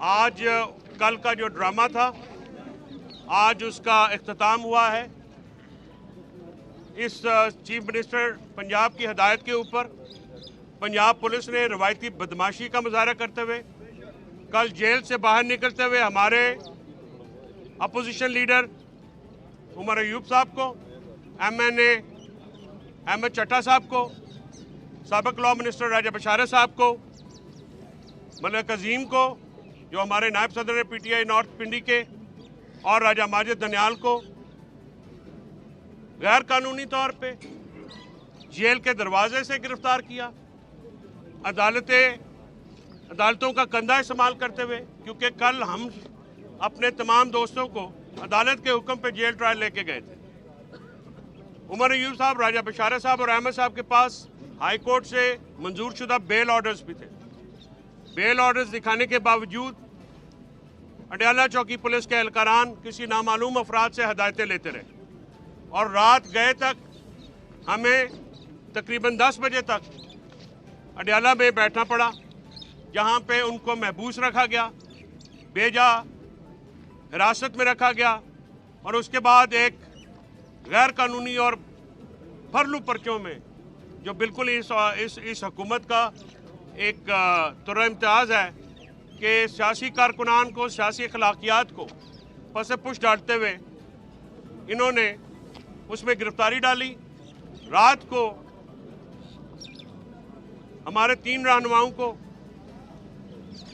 आज कल का जो ड्रामा था, आज उसका इख्तिताम हुआ है। इस चीफ मिनिस्टर पंजाब की हदायत के ऊपर पंजाब पुलिस ने रवायती बदमाशी का मुजाहरा करते हुए कल जेल से बाहर निकलते हुए हमारे अपोजिशन लीडर उमर अयूब साहब को, MNA अहमद चट्टा साहब को, साबिक लॉ मिनिस्टर राजा बशारत साहब को, मलिक अजीम को जो हमारे नायब सदर PTI नॉर्थ पिंडी के, और राजा माजिद दनियाल को गैर कानूनी तौर पे जेल के दरवाजे से गिरफ्तार किया, अदालतों का कंधा इस्तेमाल करते हुए, क्योंकि कल हम अपने तमाम दोस्तों को अदालत के हुक्म पे जेल ट्रायल लेके गए थे। उमर अयूब साहब, राजा बशारत साहब और अहमद साहब के पास हाई कोर्ट से मंजूर शुदा बेल ऑर्डर्स भी थे। बेल ऑर्डर्स दिखाने के बावजूद अडयाला चौकी पुलिस के एहलकारान किसी नामालूम अफराद से हदायतें लेते रहे और रात गए तक हमें तकरीबन 10 बजे तक अडयाला में बैठना पड़ा, जहां पे उनको महबूस रखा गया, बेजा हिरासत में रखा गया और उसके बाद एक गैर कानूनी और फरलू पर्चों में जो बिल्कुल इस हुकूमत का एक तुर्रा इम्तियाज़ है कि सियासी कारकुनान को, सियासी अखलाकियात को पसे पुश डालते हुए इन्होंने उसमें गिरफ्तारी डाली। रात को हमारे 3 रहनुमाओं को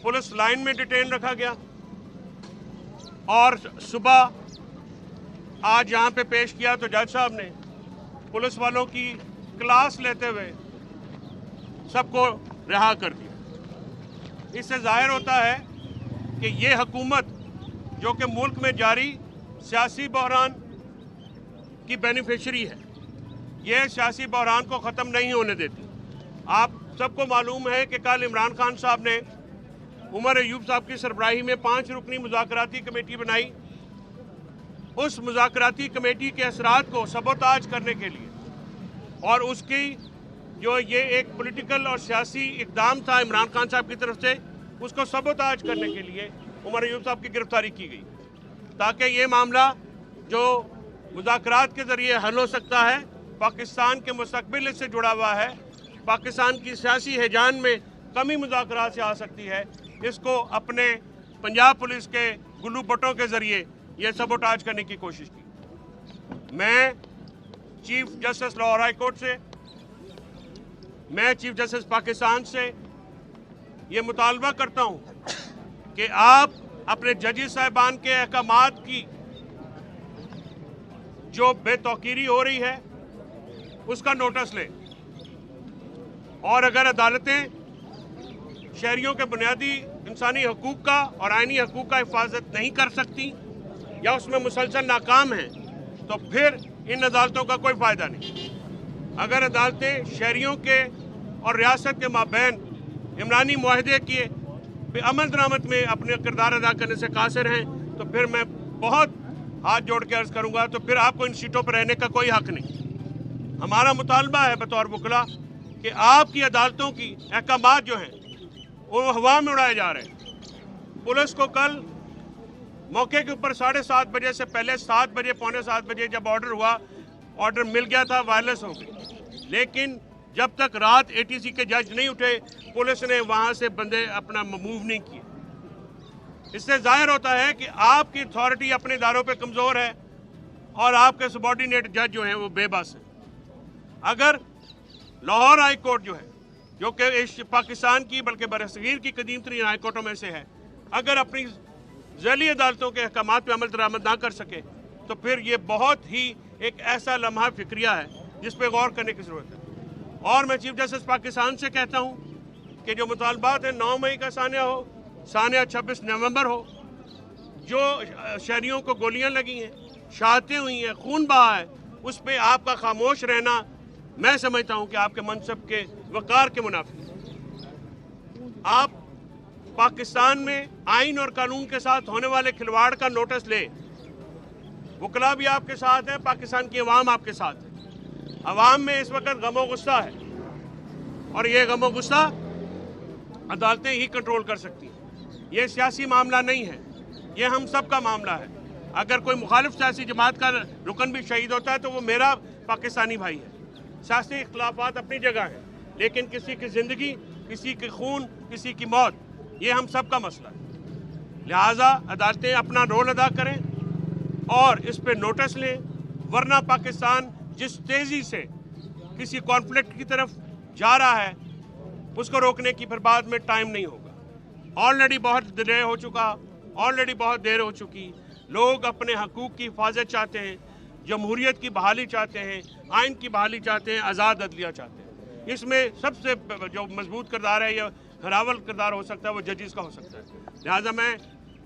पुलिस लाइन में डिटेन रखा गया और सुबह आज यहाँ पे पेश किया तो जज साहब ने पुलिस वालों की क्लास लेते हुए सबको रिहा कर दिया। इससे जाहिर होता है कि ये हुकूमत जो कि मुल्क में जारी सियासी बहरान की बेनिफिशरी है, ये सियासी बहरान को ख़त्म नहीं होने देती। आप सबको मालूम है कि कल इमरान खान साहब ने उमर अयूब साहब की सरबराही में 5 रुकनी मुज़ाकराती कमेटी बनाई। उस मुज़ाकराती कमेटी के असरात को सबोताज करने के लिए और उसकी जो ये एक पॉलिटिकल और सियासी इक़दाम था इमरान खान साहब की तरफ से, उसको सबोताज करने के लिए उमर अयूब साहब की गिरफ्तारी की गई, ताकि ये मामला जो मुज़ाकरात के ज़रिए हल हो सकता है, पाकिस्तान के मुस्तक़बिल से जुड़ा हुआ है, पाकिस्तान की सियासी हिजान में कमी मुज़ाकरात से आ सकती है, इसको अपने पंजाब पुलिस के गुल्लू बटों के ज़रिए ये सबोटाज करने की कोशिश की। मैं chief justice Lahore high court से, मैं चीफ जस्टिस पाकिस्तान से ये मुतालबा करता हूँ कि आप अपने जजेस साहिबान के अहकामात की जो बेतौकीरी हो रही है उसका नोटिस लें, और अगर अदालतें शहरियों के बुनियादी इंसानी हकूक़ का और आइनी हकूक़ का हिफाजत नहीं कर सकती या उसमें मुसलसल नाकाम हैं, तो फिर इन अदालतों का कोई फ़ायदा नहीं। अगर अदालतें शहरियों के और रियासत के माबैन इमरानी मुआहदे के अमल दरामद में अपने किरदार अदा करने से कासिर हैं, तो फिर मैं बहुत हाथ जोड़ के अर्ज़ करूँगा, तो फिर आपको इन सीटों पर रहने का कोई हक़ नहीं। हमारा मुतालबा है बतौर वकला कि आपकी अदालतों की अहकामात जो हैं वो हवा में उड़ाए जा रहे हैं। पुलिस को कल मौके के ऊपर 7:30 बजे से पहले 7 बजे, पौने 7 बजे जब ऑर्डर मिल गया था, वायरलेस हो गई, लेकिन जब तक रात ATC के जज नहीं उठे पुलिस ने वहाँ से बंदे अपना मूव नहीं किए। इससे जाहिर होता है कि आपकी अथॉरिटी अपने इदारों पे कमज़ोर है और आपके सबॉर्डिनेट जज जो हैं वो बेबस हैं। अगर लाहौर हाई कोर्ट जो है, जो कि पाकिस्तान की बल्कि बरसगीर की कदीम तरीन हाई कोर्टों में से है, अगर अपनी ज़ैली अदालतों के अहकामात पर अमल दरामद ना कर सके, तो फिर ये बहुत ही एक ऐसा लम्हा फिक्रिया है जिस पर गौर करने की ज़रूरत है। और मैं चीफ जस्टिस पाकिस्तान से कहता हूँ कि जो मुतालबात है 9 मई का सानिया हो, सानिया 26 नवंबर हो, जो शहरियों को गोलियां लगी हैं, शहादतें हुई हैं, खून बहा है, उस पर आपका खामोश रहना मैं समझता हूँ कि आपके मनसब के वक़ार के मुनाफिक। आप पाकिस्तान में आइन और कानून के साथ होने वाले खिलवाड़ का नोटिस लें। वकला भी आपके साथ है, पाकिस्तान की अवाम आपके साथ है। अवाम में इस वक्त गम और गुस्सा है और ये गम और गुस्सा अदालतें ही कंट्रोल कर सकती हैं। یہ سیاسی معاملہ نہیں ہے، یہ ہم سب کا معاملہ ہے۔ اگر کوئی مخالف سیاسی جماعت کا رکن بھی شہید ہوتا ہے تو وہ میرا پاکستانی بھائی ہے۔ سیاسی اختلافات اپنی جگہ ہیں، لیکن کسی کی زندگی، کسی کی خون، کسی کی موت، یہ ہم سب کا مسئلہ ہے۔ لہٰذا عدالتیں اپنا رول ادا کریں اور اس پہ نوٹس لیں، ورنہ پاکستان جس تیزی سے کسی کانفلکٹ کی طرف جا رہا ہے اس کو روکنے کی پھر بعد میں ٹائم نہیں ہوگا۔ آلریڈی بہت ڈیلے ہو چکا، آلریڈی بہت دیر ہو چکی۔ لوگ اپنے حقوق کی حفاظت چاہتے ہیں، جمہوریت کی بحالی چاہتے ہیں، آئین کی بحالی چاہتے ہیں، آزاد عدلیہ چاہتے ہیں۔ اس میں سب سے جو مضبوط کردار ہے یا ہراول کردار ہو سکتا ہے وہ ججز کا ہو سکتا ہے۔ لہٰذا میں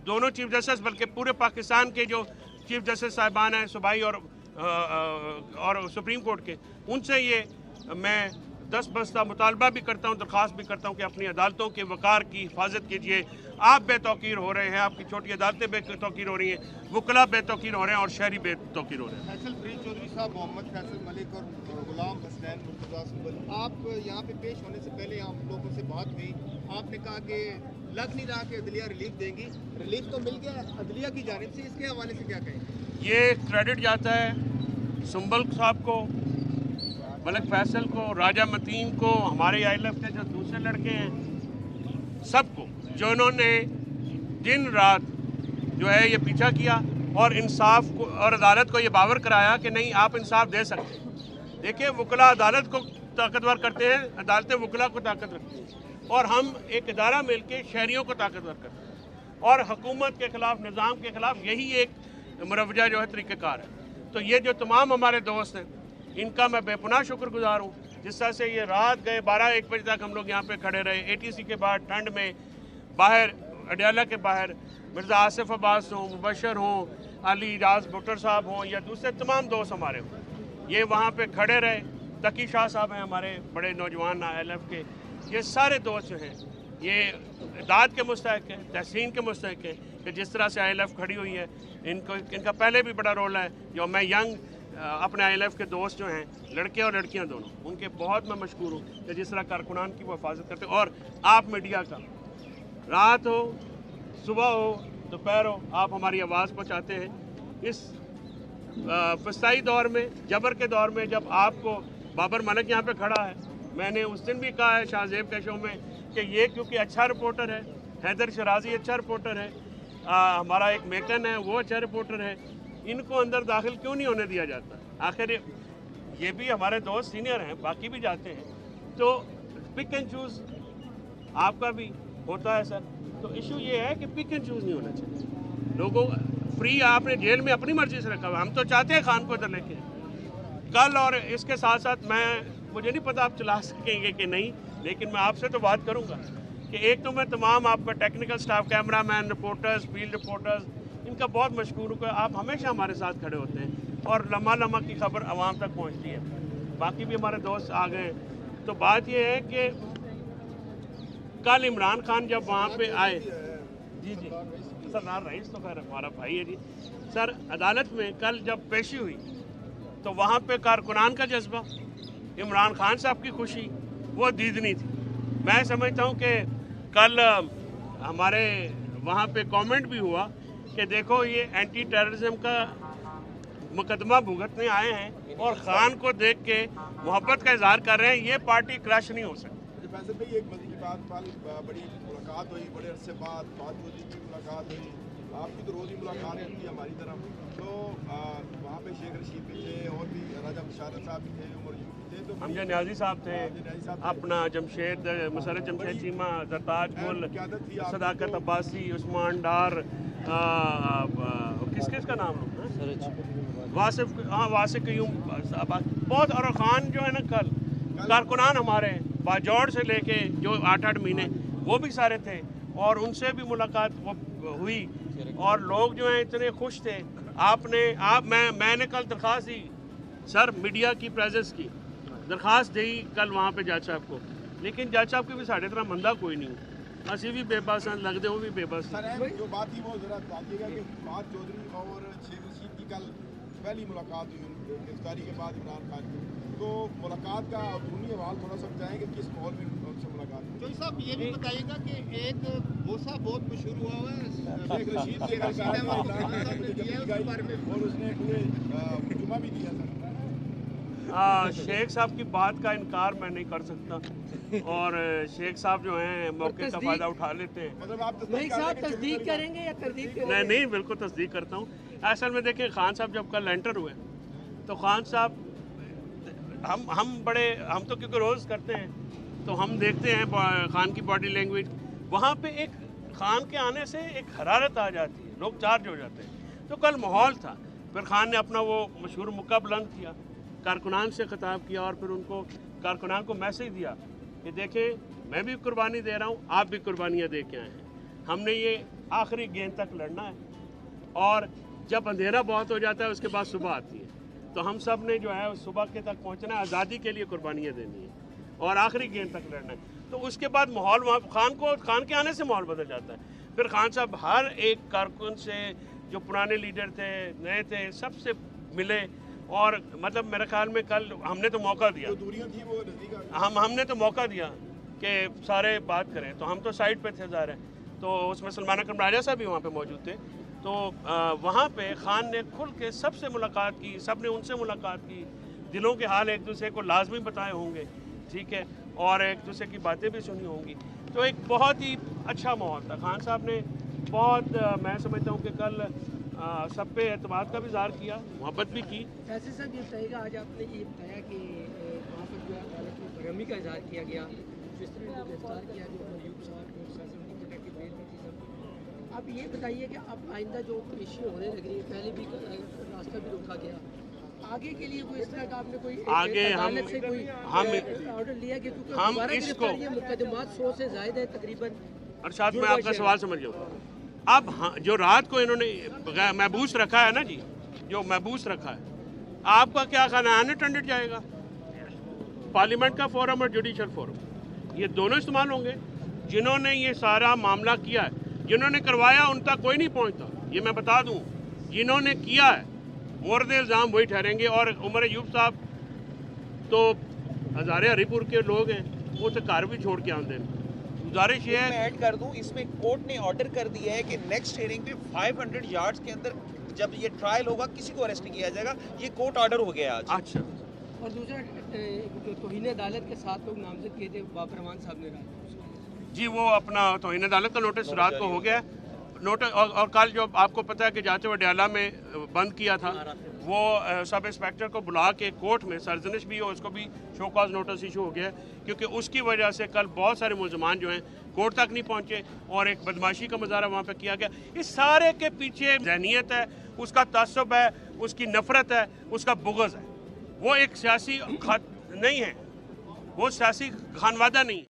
دونوں چیف جسٹس بلکہ پورے پاکستان کے جو چیف جسٹس صاحبان ہیں صوبائی اور سپریم کورٹ کے، ان سے یہ میں دست بستہ مطالبہ بھی کرتا ہوں، درخواست بھی کرتا ہوں کہ اپنی عدالتوں کے وقار کی حفاظت کیجیے۔ آپ بے توقیر ہو رہے ہیں، آپ کی چھوٹی عدالتیں بے توقیر ہو رہی ہیں، وکلاء بے توقیر ہو رہے ہیں اور شہری بے توقیر ہو رہے ہیں۔ فیصل فرید چودھری صاحب، محمد فیصل ملک اور غلام حسنین مرتضیٰ سنبل، آپ یہاں پہ پیش ہونے سے پہلے آپ لوگوں سے بات ہوئی، آپ نے کہا کہ لگ نہیں رہا کہ عدلیہ ریلیف دیں گی، ریلیف تو مل گیا ہے عدلیہ کی جانب سے، اس کے حوالے سے کیا کہیں؟ یہ کریڈٹ جاتا ہے سنبل صاحب کو، ملک فیصل کو، راجہ متین کو، ہمارے ILF کے جو دوسرے لڑکے ہیں، سب کو، جو انہوں نے دن رات جو ہے یہ پیچھا کیا اور انصاف کو اور عدالت کو یہ باور کرایا کہ نہیں آپ انصاف دے سکتے ہیں۔ دیکھیں، وکلاء عدالت کو طاقتور کرتے ہیں، عدالتیں وکلاء کو طاقت رکھتی ہیں، اور ہم ایک ادارہ مل کے شہریوں کو طاقتور کرتے ہیں، اور حکومت کے خلاف، نظام کے خلاف یہی ایک مروجہ جو ہے طریقہ کار ہے۔ تو یہ جو تمام ہمارے دوست ہیں ان کا میں بے پناہ شکر گزار ہوں، جس طرح سے یہ رات گئے 12-1 بجے تک ہم لوگ یہاں پہ کھڑے رہے، ATC کے بعد ٹھنڈ میں باہر، اڈیالہ کے باہر، مرزا آصف عباس ہوں، مبشر ہوں، علی راز بھٹر صاحب ہوں یا دوسرے تمام دوست ہمارے ہوں، یہ وہاں پہ کھڑے رہے۔ تقی شاہ صاحب ہیں ہمارے بڑے نوجوان ILF کے، یہ سارے دوست جو ہیں یہ داد کے مستحق ہیں، تحسین کے مستحق ہیں کہ جس طرح سے ILF کھڑی ہوئی ہے۔ ان کا پہلے بھی بڑا رول ہے، جو میں اپنے ILF کے دوست جو ہیں، لڑکے اور لڑکیاں دونوں، ان کے بہت میں مشکور ہوں کہ جس طرح کارکنان کی وہ حفاظت کرتے ہیں۔ اور آپ میڈیا کا، رات ہو، صبح ہو، دوپہر ہو، آپ ہماری آواز پہنچاتے ہیں۔ اس فسطائی دور میں، جبر کے دور میں، جب آپ کو بابر ملک یہاں پہ کھڑا ہے، میں نے اس دن بھی کہا ہے شاہ زیب کے شو میں کہ یہ کیونکہ اچھا رپورٹر ہے، حیدر شرازی اچھا رپورٹر ہے، ہمارا ایک میکن ہے وہ اچھا رپورٹر ہے، ان کو اندر داخل کیوں نہیں ہونے دیا جاتا؟ آخر یہ بھی ہمارے دوست سینئر ہیں، باقی بھی جاتے ہیں، تو پک اینڈ چوز آپ کا بھی ہوتا ہے سر۔ تو ایشو یہ ہے کہ پک اینڈ چوز نہیں ہونا چاہیے لوگوں فری۔ آپ نے جیل میں اپنی مرضی سے رکھا ہوا، ہم تو چاہتے ہیں خان کو ادھر لے کے کل، اور اس کے ساتھ ساتھ مجھے نہیں پتا آپ چلا سکیں گے کہ نہیں، لیکن میں آپ سے تو بات کروں گا کہ ایک تو میں تمام آپ کا ٹیکنیکل سٹاف، کیمرہ مین، رپورٹرز، فیلڈ رپورٹرز، ان کا بہت مشکور ہوں کہ آپ ہمیشہ ہمارے ساتھ کھڑے ہوتے ہیں اور لمحہ لمحہ کی خبر عوام تک پہنچتی ہے۔ باقی بھی ہمارے دوست آ گئے ہیں۔ تو بات یہ ہے کہ کل عمران خان جب وہاں پہ آئے، جی سر، نار رئیس تو خیر ہمارا بھائی ہے جی سر، عدالت میں کل جب پیشی ہوئی تو وہاں پہ کارکنان کا جذبہ، عمران خان صاحب کی خوشی، وہ دیدنی تھی۔ میں سمجھتا ہوں کہ کل ہمارے وہاں پہ کامنٹ بھی ہوا کہ دیکھو یہ اینٹی ٹیررزم کا مقدمہ بھگتنے آئے ہیں اور خان کو دیکھ کے محبت کا اظہار کر رہے ہیں، یہ پارٹی کریش نہیں ہو سکتی۔ فیصل بھائی، ایک مزے کی بات، بڑی ملاقات ہوئی، بڑے عرصے بعد مودی کی ملاقات ہوئی، آپ کی تو روز ہی ملاقات ہوتی ہے ہماری طرف، تو وہاں پہ شیخ رشید بھی تھے اور بھی راجہ بشارت صاحب بھی تھے، عمر یوسف بھی تھے، تو حمزہ نیازی صاحب تھے، اپنا جمشید، مسرت جمشید چیمہ، زرتاج گل، صداقت عباسی، عثمان ڈار، کس کا نام ہے، واسف قیوم، بہت، اور خان جو ہے نا کل کارکنان ہمارے باجوڑ سے لے کے جو 8 مہینے وہ بھی سارے تھے، اور ان سے بھی ملاقات ہوئی، اور لوگ جو ہیں اتنے خوش تھے۔ میں نے کل درخواست دی سر، میڈیا کی پریزنس کی درخواست دی کل وہاں پہ جج صاحب کو، لیکن جج صاحب کی بھی ساڑھے طرح مندہ کوئی نہیں، اسی بھی بے بس ہیں، لگتے وہ بھی بے بس۔ سر جو بات تھی وہ ذرا بتائیے گا کہ فواد چودھری اور شیخ رشید کی کل پہلی ملاقات ہوئی گرفتاری کے بعد عمران خان کی، تو ملاقات کا عمومی حوال تھوڑا سا بتائیں کہ کس ماحول میں आपसे मुलाकात हुई। चौधरी साहब ये भी बताइएगा कि एक बोसा बहुत मशहूर हुआ हुआ है शेख रशीद के रशीद अहमद को खान साहब ने दिया है, उसके बारे में और उसने पूरे जुमा भी दिया था। शेख साहब की बात का इनकार मैं नहीं कर सकता और शेख साहब जो हैं मौके का फ़ायदा उठा लेते हैं। मतलब आप मलिक साहब तस्दीक करेंगे या तरदीद करेंगे? नहीं बिल्कुल तस्दीक करता हूँ। असल में देखिए खान साहब जब कल एंटर हुए तो खान साहब हम तो क्योंकि रोज़ करते हैं तो हम देखते हैं खान की बॉडी लैंग्वेज। वहाँ पे एक खान के आने से एक हरारत आ जाती है, लोग चार्ज हो जाते हैं। तो कल माहौल था, फिर खान ने अपना वो मशहूर मुक्का बुलंद किया, कारकुनान से खिताब किया और फिर उनको कारकुनान को मैसेज दिया कि देखें मैं भी कुर्बानी दे रहा हूँ, आप भी कुर्बानियाँ दे के आए हैं। हमने ये आखिरी गेंद तक लड़ना है और जब अंधेरा बहुत हो जाता है उसके बाद सुबह आती है, तो हम सब ने जो है सुबह के तक पहुँचना है, आज़ादी के लिए कुर्बानियाँ देनी है और आखिरी गेंद तक लड़ना है। तो उसके बाद माहौल वहाँ खान के आने से माहौल बदल जाता है। फिर खान साहब हर एक कारकुन से, जो पुराने लीडर थे, नए थे, सबसे मिले और मतलब मेरे ख्याल में कल हमने तो मौका दिया, दूरियां थी वो नजदीक आ गई। हमने तो मौका दिया कि सारे बात करें, तो हम तो साइड पे थे ज़ाहिर है, तो उसमें सलमान अकरम राजा साहब भी वहाँ पे मौजूद थे। तो वहाँ पे खान ने खुल के सबसे मुलाकात की, सब ने उनसे मुलाकात की, दिलों के हाल एक दूसरे को लाजमी बताए होंगे, ठीक है, और एक दूसरे की बातें भी सुनी होंगी। तो एक बहुत ही अच्छा माहौल था। खान साहब ने बहुत मैं समझता हूँ कि कल सब पे एतमाद का भी इज़हार किया, मोहब्बत भी की। फैसल साहब ये बताइएगा, आज आपने ये बताया कि वहाँ पर जो है अदालत में बरहमी का इजहार किया गया, जिस तरह को गिरफ्तार किया जो अयूब साहब को फैसल की प्रोटेक्टिव बेल भी थी सब। अब ये बताइए कि अब आइंदा जो पेशी होने लग रही है, पहले भी रास्ता भी रोका गया, आगे के लिए कोई इस तरह का आपने कोई आगे अदालत से कोई ऑर्डर लिया कि क्योंकि हम दोबारा इसको गिरफ्तारी है, मुकदमात 100 से ज़ायद है तकरीबन। अरशाद मैं आपका सवाल समझ गया। अब जो रात को इन्होंने महबूस रखा है ना जी, जो महबूस रखा है, आपका क्या कहना है, अनअटेंडेड जाएगा? पार्लियामेंट का फोरम और जुडिशल फोरम ये दोनों इस्तेमाल होंगे। जिन्होंने ये सारा मामला किया है, जिन्होंने करवाया, उन तक कोई नहीं पहुंचता, ये मैं बता दूं। जिन्होंने किया है मोर्द इल्ज़ाम वही ठहरेंगे। और उमर अयूब साहब तो हज़ारे हरीपुर के लोग हैं, वो तो घर भी छोड़ के आते हैं। गुजारिश ये मैं है, ऐड कर दूं, इसमें कोर्ट ने ऑर्डर कर दिया है कि नेक्स्ट हियरिंग पे 500 यार्ड्स के अंदर जब ये ट्रायल होगा किसी को अरेस्ट नहीं किया जाएगा। ये कोर्ट ऑर्डर हो गया आज। अच्छा और दूसरा जो तौहीन अदालत के 7 लोग नामजद किए थे बाबर रहमान साहब ने रात जी, वो अपना तौहीन अदालत का नोटिस रात को हो गया नोटिस। और कल जो आपको पता है कि जाते हुए डयाला में बंद किया था, वो सब इंस्पेक्टर को बुला के कोर्ट में सरजनिश भी हो, उसको भी शो कॉज नोटिस इशू हो गया, क्योंकि उसकी वजह से कल बहुत सारे मुलजमान जो हैं कोर्ट तक नहीं पहुंचे और एक बदमाशी का मुजाहरा वहाँ पे किया गया। इस सारे के पीछे ज़हनियत है, उसका तअस्सुब है, उसकी नफ़रत है, उसका बुग़्ज़ है। वो एक सियासी नहीं है, वो सियासी खानवादा नहीं है।